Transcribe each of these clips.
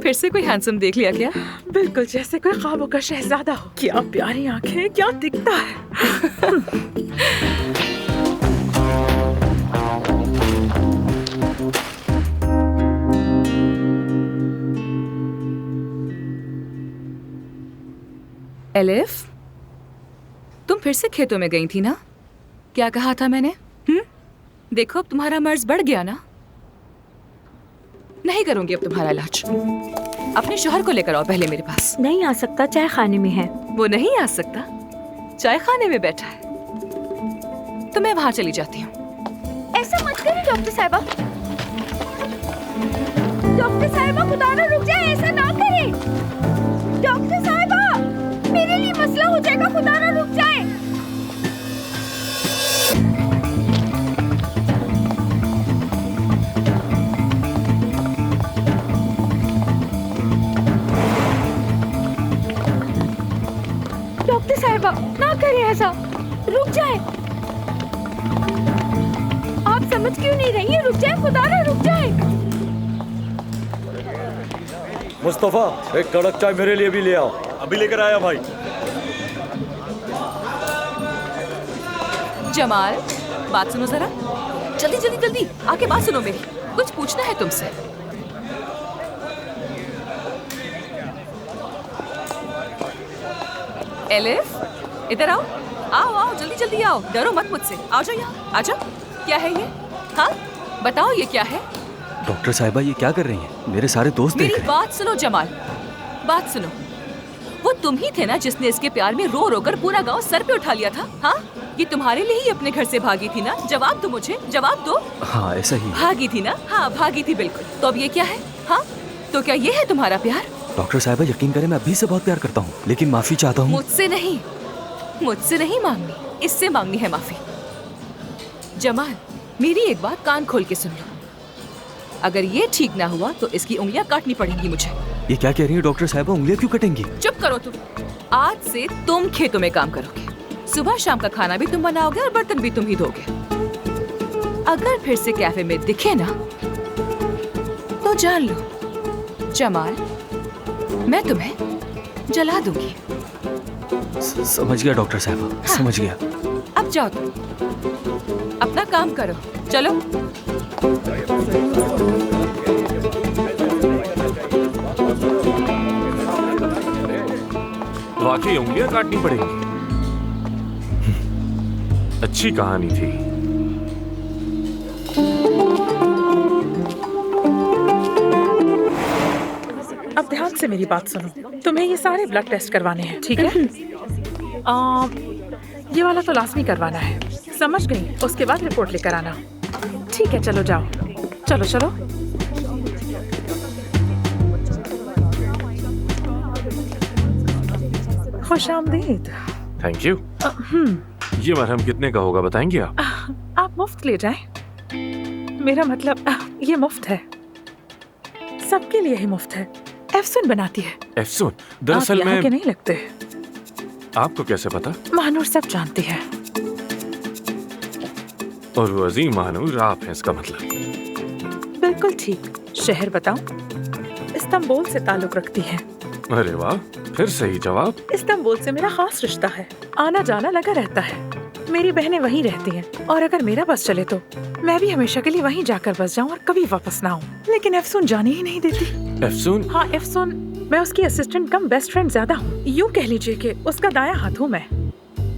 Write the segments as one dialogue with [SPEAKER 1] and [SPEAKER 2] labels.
[SPEAKER 1] फिर से कोई हैंडसम देख लिया क्या?
[SPEAKER 2] बिल्कुल जैसे कोई ख्वाबों का शहजादा हो। क्या प्यारी आंखें, क्या दिखता है।
[SPEAKER 1] एलिफ, तुम फिर से खेतों में गई थी ना? क्या कहा था मैंने? देखो अब तुम्हारा मर्ज बढ़ गया ना। नहीं करूंगी अब तुम्हारा इलाज। अपने शोहर को लेकर आओ पहले मेरे पास।
[SPEAKER 3] नहीं आ सकता, चाय खाने में है।
[SPEAKER 1] वो नहीं आ सकता, चाय खाने में बैठा है। तो मैं वहां चली जाती हूँ।
[SPEAKER 3] ऐसा मत करिए डॉक्टर साहिबा। डॉक्टर साहिबा, खुदा ना रुक जाए, ऐसा ना करें। डॉक्टर साहिबा, मेरे लिए मसला हो जाएगा, खुदा ना रुक जाए। डॉक्टर साहिबा, ना करें ऐसा, रुक जाए। आप समझ क्यों नहीं रही हैं? रुक जाए, खुदा ना रुक जाए।
[SPEAKER 4] मुस्तफा, एक कड़क चाय मेरे लिए भी ले आओ।
[SPEAKER 5] अभी लेकर आया भाई।
[SPEAKER 1] जमाल, बात सुनो जरा। जल्दी जल्दी जल्दी आके बात सुनो मेरी। कुछ पूछना है तुमसे। एलिफ, इधर आओ। आओ आओ, जल्दी जल्दी आओ। डरो मत मुझसे। आ जाओ यहाँ, आ जाओ। क्या है ये? हाँ, बताओ ये क्या है?
[SPEAKER 6] डॉक्टर साहिबा, ये क्या कर रही हैं? मेरे सारे दोस्त देख
[SPEAKER 1] मेरी
[SPEAKER 6] रहे हैं।
[SPEAKER 1] बात सुनो जमाल, बात सुनो। वो तुम ही थे ना जिसने इसके प्यार में रो रो कर पूरा गांव सर पे उठा लिया था? हाँ, ये तुम्हारे लिए ही अपने घर से भागी थी ना? जवाब दो मुझे, जवाब दो।
[SPEAKER 6] हाँ, ऐसा ही।
[SPEAKER 1] भागी थी ना? हाँ, भागी थी बिल्कुल। तो अब ये क्या है? हाँ, तो क्या ये है तुम्हारा प्यार?
[SPEAKER 6] डॉक्टर साहिबा, यकीन करें, मैं अभी से बहुत प्यार करता हूँ, लेकिन माफी चाहता हूँ।
[SPEAKER 1] मुझसे नहीं मांगनी, इससे मांगनी है माफी। जमाल, मेरी एक बात कान खोल के सुन लो। अगर ये ठीक ना हुआ तो इसकी उंगलियां काटनी पड़ेंगी मुझे।
[SPEAKER 6] ये क्या कह रही है डॉक्टर साहिबा? उंगलियां क्यों कटेंगी?
[SPEAKER 1] चुप करो तुम। आज से तुम खेतों में काम करोगे। सुबह शाम का खाना भी तुम बनाओगे और बर्तन भी तुम ही धोगे। अगर फिर से कैफे में दिखे ना तो जान लो जमाल, मैं तुम्हें जला दूंगी।
[SPEAKER 6] समझ गया डॉक्टर साहिबा,
[SPEAKER 1] हाँ।
[SPEAKER 6] समझ गया।
[SPEAKER 1] अब जाओ तुम, अपना काम करो। चलो।
[SPEAKER 5] वाकई उंगलियां काटनी पड़ेंगी। अच्छी कहानी थी।
[SPEAKER 2] अब ध्यान से मेरी बात सुनो। तुम्हें ये सारे ब्लड टेस्ट करवाने हैं, ठीक है? ये वाला तो लाजमी करवाना है, समझ गई? उसके बाद रिपोर्ट लेकर आना। ठीक है, चलो जाओ। चलो चलो। खुशामदीद।
[SPEAKER 5] Thank you. ये मरहम कितने का होगा बताएंगे आप?
[SPEAKER 2] आप मुफ्त ले जाएं। मेरा मतलब ये मुफ्त है, सबके लिए ही मुफ्त है। एफसून बनाती है।
[SPEAKER 5] एफसून? दरअसल
[SPEAKER 2] आप यहाँ के नहीं लगते।
[SPEAKER 5] आपको कैसे पता?
[SPEAKER 2] महानूर सब जानती है।
[SPEAKER 5] और वो अजीम महानूर आप हैं इसका मतलब?
[SPEAKER 2] बिल्कुल ठीक। शहर बताऊं? इस्तांबुल से ताल्लुक रखती है।
[SPEAKER 5] अरे वाह, फिर सही जवाब।
[SPEAKER 2] इस्तांबुल से मेरा खास रिश्ता है, आना जाना लगा रहता है। मेरी बहनें वहीं रहती हैं और अगर मेरा बस चले तो मैं भी हमेशा के लिए वहीं जाकर बस जाऊं और कभी वापस ना आऊं। लेकिन एफसून जाने ही नहीं देती।
[SPEAKER 5] एफसून?
[SPEAKER 2] हाँ, एफसून। मैं उसकी असिस्टेंट कम बेस्ट फ्रेंड ज्यादा हूँ। यूँ कह लीजिए कि उसका दायां हाथ हूँ मैं।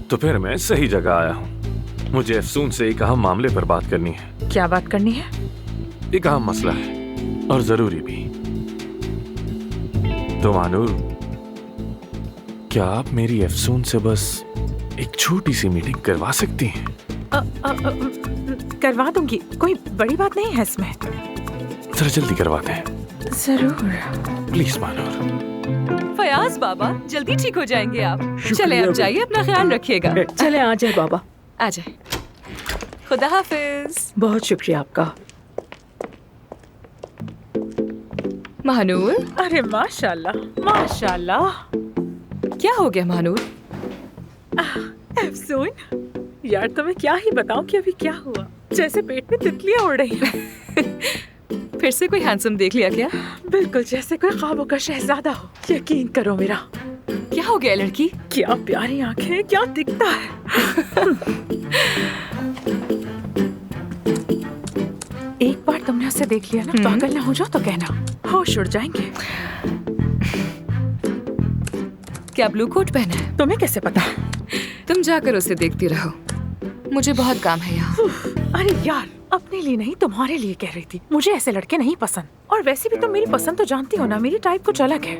[SPEAKER 5] तो फिर मैं सही जगह आया हूँ। मुझे एफसून से एक अहम मामले पर बात करनी है।
[SPEAKER 2] क्या बात करनी है?
[SPEAKER 5] एक अहम मसला है और जरूरी भी। तो महानूर, क्या आप मेरी एफसून से बस एक छोटी सी मीटिंग करवा सकती हैं?
[SPEAKER 2] करवा दूंगी, कोई बड़ी बात नहीं है इसमें।
[SPEAKER 5] जरा जल्दी करवाते हैं।
[SPEAKER 2] जरूर।
[SPEAKER 5] प्लीज महानूर।
[SPEAKER 1] फयाज बाबा, जल्दी ठीक हो जाएंगे आप। चले अब जाइए, अपना ख्याल रखिएगा।
[SPEAKER 3] चले, आ जाए बाबा।
[SPEAKER 1] आ जाए। खुदा हाफिज।
[SPEAKER 3] बहुत शुक्रिया आपका।
[SPEAKER 1] महानूर।
[SPEAKER 2] अरे माशाल्लाह, माशाल्लाह।
[SPEAKER 1] क्या हो गया महानूर?
[SPEAKER 2] एफसून, यार तुम्हें क्या ही बताऊं कि अभी क्या हुआ। जैसे पेट में तितलियां उड़ रही हैं।
[SPEAKER 1] फिर से कोई हैंडसम देख लिया क्या?
[SPEAKER 2] बिल्कुल जैसे कोई ख्वाबों का शहजादा हो। यकीन करो मेरा।
[SPEAKER 1] क्या हो गया लड़की?
[SPEAKER 2] क्या प्यारी आंखें, क्या दिखता है। एक बार तुमने उसे देख लिया ना, पागल ना हो जाओ तो कहना, होश उड़ जाएंगे।
[SPEAKER 1] क्या ब्लू कोट पहना है?
[SPEAKER 2] तुम्हें कैसे पता?
[SPEAKER 1] तुम जाकर उसे देखती रहो, मुझे बहुत काम है यहाँ।
[SPEAKER 2] अरे यार, अपने लिए नहीं तुम्हारे लिए कह रही थी। मुझे ऐसे लड़के नहीं पसंद, और वैसे भी तुम मेरी पसंद तो जानती हो ना, मेरी टाइप कुछ अलग है।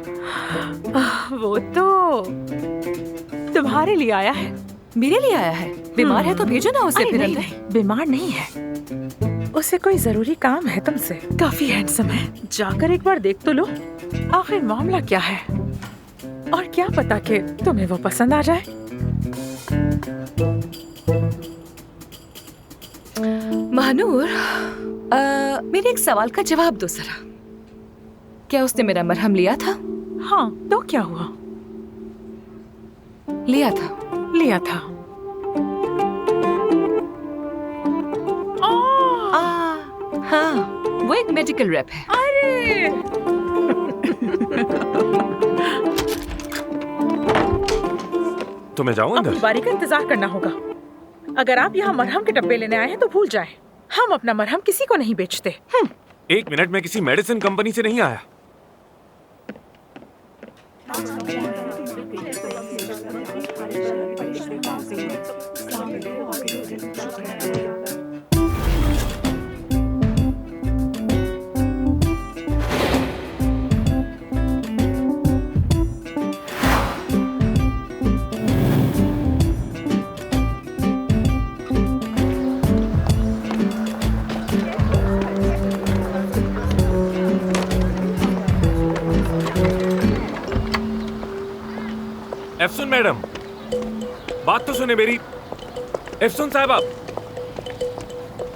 [SPEAKER 2] वो तो तुम्हारे लिए आया है।
[SPEAKER 1] मेरे लिए आया है? बीमार है तो भेजो ना उसे। फिर
[SPEAKER 2] नहीं, नहीं, बीमार नहीं है, उसे कोई जरूरी काम है तुमसे। काफी हैंडसम है, जाकर एक बार देख तो लो। आखिर मामला क्या है, और क्या पता कि तुम्हें वो पसंद आ जाए।
[SPEAKER 1] महानूर, मेरे एक सवाल का जवाब दो जरा। क्या उसने मेरा मरहम लिया था?
[SPEAKER 2] हाँ, तो क्या हुआ?
[SPEAKER 1] लिया था।
[SPEAKER 2] लिया था।
[SPEAKER 1] हाँ, वो एक मेडिकल रैप है।
[SPEAKER 2] अरे
[SPEAKER 5] तो मैं जाऊं अंदर?
[SPEAKER 2] अपनी बारी का इंतजार करना होगा। अगर आप यहाँ मरहम के डब्बे लेने आए हैं तो भूल जाएं, हम अपना मरहम किसी को नहीं बेचते।
[SPEAKER 5] 1 मिनट में किसी मेडिसिन कंपनी से नहीं आया। एफसून मैडम, बात तो सुने मेरी। एफसून साहब,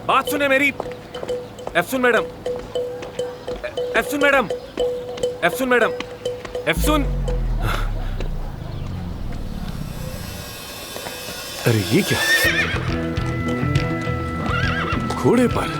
[SPEAKER 5] बात सुने मेरी। एफसून मैडम, एफसून मैडम, एफसून मैडम, एफसून। अरे ये क्या? घोड़े पर?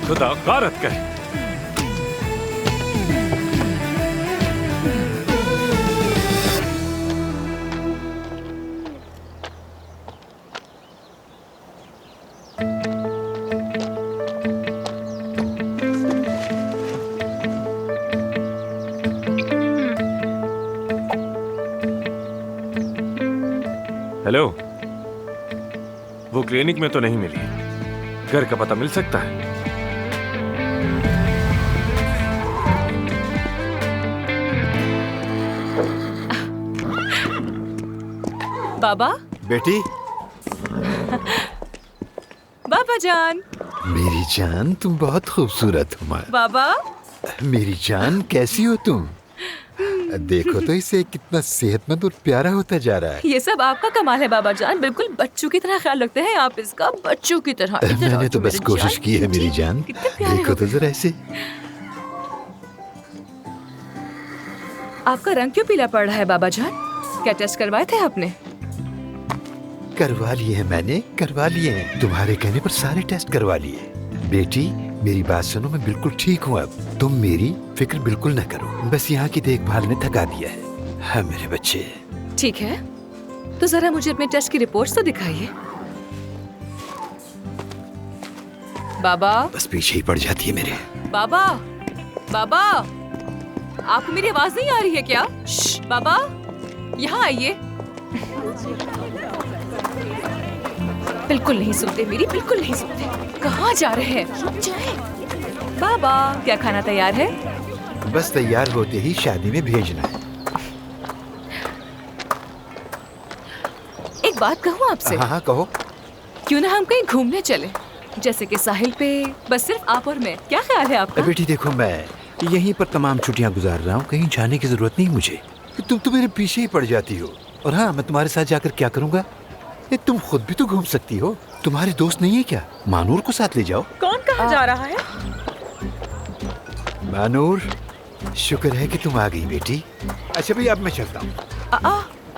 [SPEAKER 5] खुदा गारत करे। हेलो, वो क्लिनिक में तो नहीं मिली। घर का पता मिल सकता है?
[SPEAKER 1] बाबा।
[SPEAKER 7] बेटी।
[SPEAKER 1] बाबा जान।
[SPEAKER 7] मेरी जान, तुम बहुत खूबसूरत हो।
[SPEAKER 1] बाबा।
[SPEAKER 7] मेरी जान, कैसी हो तुम? देखो तो इसे कितना सेहतमंद और प्यारा होता जा रहा है।
[SPEAKER 1] ये सब आपका कमाल है बाबा जान, बिल्कुल बच्चों की तरह ख्याल रखते हैं आप इसका, बच्चों की तरह।
[SPEAKER 7] मैंने तो बस कोशिश की है मेरी जान। देखो तो जरा ऐसे।
[SPEAKER 1] आपका रंग क्यों पीला पड़ रहा है बाबा जान? क्या टेस्ट करवाए थे आपने?
[SPEAKER 7] करवा लिए हैं, मैंने करवा लिए हैं। तुम्हारे कहने पर सारे टेस्ट करवा लिए। बेटी मेरी बात सुनो, मैं बिल्कुल ठीक हूँ अब। तुम मेरी फिक्र बिल्कुल न करो, बस यहाँ की देखभाल ने थका दिया है। हाँ मेरे बच्चे।
[SPEAKER 1] ठीक है, तो जरा मुझे अपने टेस्ट की रिपोर्ट्स तो दिखाइए। बाबा।
[SPEAKER 7] बस पीछे ही पड़ जाती है मेरे।
[SPEAKER 1] बाबा। बाबा, आपको मेरी आवाज नहीं आ रही है क्या? श्श, बाबा, यहाँ आइए। बिल्कुल नहीं सुनते मेरी, बिल्कुल नहीं सुनते। कहाँ जा रहे हैं? रुक जाए। बाबा, क्या खाना तैयार है?
[SPEAKER 7] बस तैयार होते ही शादी में भेजना है।
[SPEAKER 1] एक बात कहूँ आपसे?
[SPEAKER 7] हाँ हाँ कहो।
[SPEAKER 1] क्यों ना हम कहीं घूमने चले, जैसे कि साहिल पे, बस सिर्फ आप और मैं। क्या ख्याल है आपका?
[SPEAKER 7] बेटी देखो, मैं यहीं पर तमाम छुट्टियां गुजार रहा हूँ, कहीं जाने की जरूरत नहीं मुझे। तुम तो मेरे पीछे ही पड़ जाती हो। और हाँ, मैं तुम्हारे साथ जाकर क्या करूँगा? तुम खुद भी तो घूम सकती हो। तुम्हारे दोस्त नहीं है क्या? मानूर को साथ ले जाओ।
[SPEAKER 2] कौन कहाँ जा रहा है?
[SPEAKER 7] मानूर, शुक्र है कि तुम आ गई बेटी। अच्छा भाई, अब मैं चलता हूँ।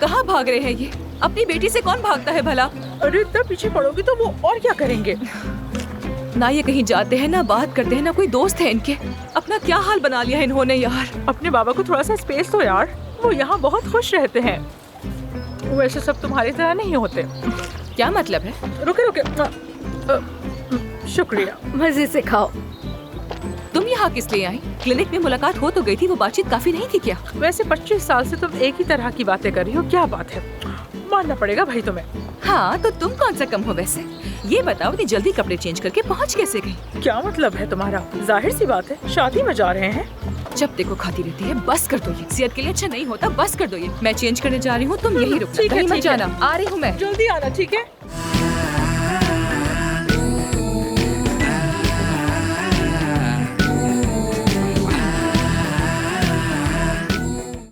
[SPEAKER 1] कहाँ भाग रहे हैं ये? अपनी बेटी से कौन भागता है भला?
[SPEAKER 2] अरे इतना पीछे पड़ोगी तो वो और क्या करेंगे?
[SPEAKER 1] ना ये कहीं जाते हैं, ना बात करते हैं, ना कोई दोस्त है इनके। अपना क्या हाल बना लिया है इन्होंने यार।
[SPEAKER 2] अपने बाबा को थोड़ा सा स्पेस दो यार, वो यहाँ बहुत खुश रहते हैं। वैसे सब तुम्हारी तरह नहीं होते।
[SPEAKER 1] क्या मतलब है?
[SPEAKER 2] रुके रुके, शुक्रिया।
[SPEAKER 1] मजे से खाओ। तुम यहाँ किस लिए आई? क्लिनिक में मुलाकात हो तो गई थी, वो बातचीत काफी नहीं थी क्या?
[SPEAKER 2] वैसे 25 साल से तुम एक ही तरह की बातें कर रही हो, क्या बात है? मानना पड़ेगा भाई तुम्हें।
[SPEAKER 1] हाँ, तो तुम कौन सा कम हो वैसे? ये बताओ, इतनी जल्दी कपड़े चेंज करके पहुँच कैसे गई?
[SPEAKER 2] क्या मतलब है तुम्हारा? जाहिर सी बात है, शादी में जा रहे हैं।
[SPEAKER 1] जब देखो खाती रहती है। बस कर दो ये, सेहत के लिए अच्छा नहीं होता। बस कर दो ये। मैं चेंज करने जा रही हूँ, तुम यही रुकना,
[SPEAKER 2] ठीक है,
[SPEAKER 1] कहीं मत
[SPEAKER 2] ठीक है।
[SPEAKER 1] जाना। आ रही हूँ मैं।
[SPEAKER 2] जल्दी आना, ठीक है?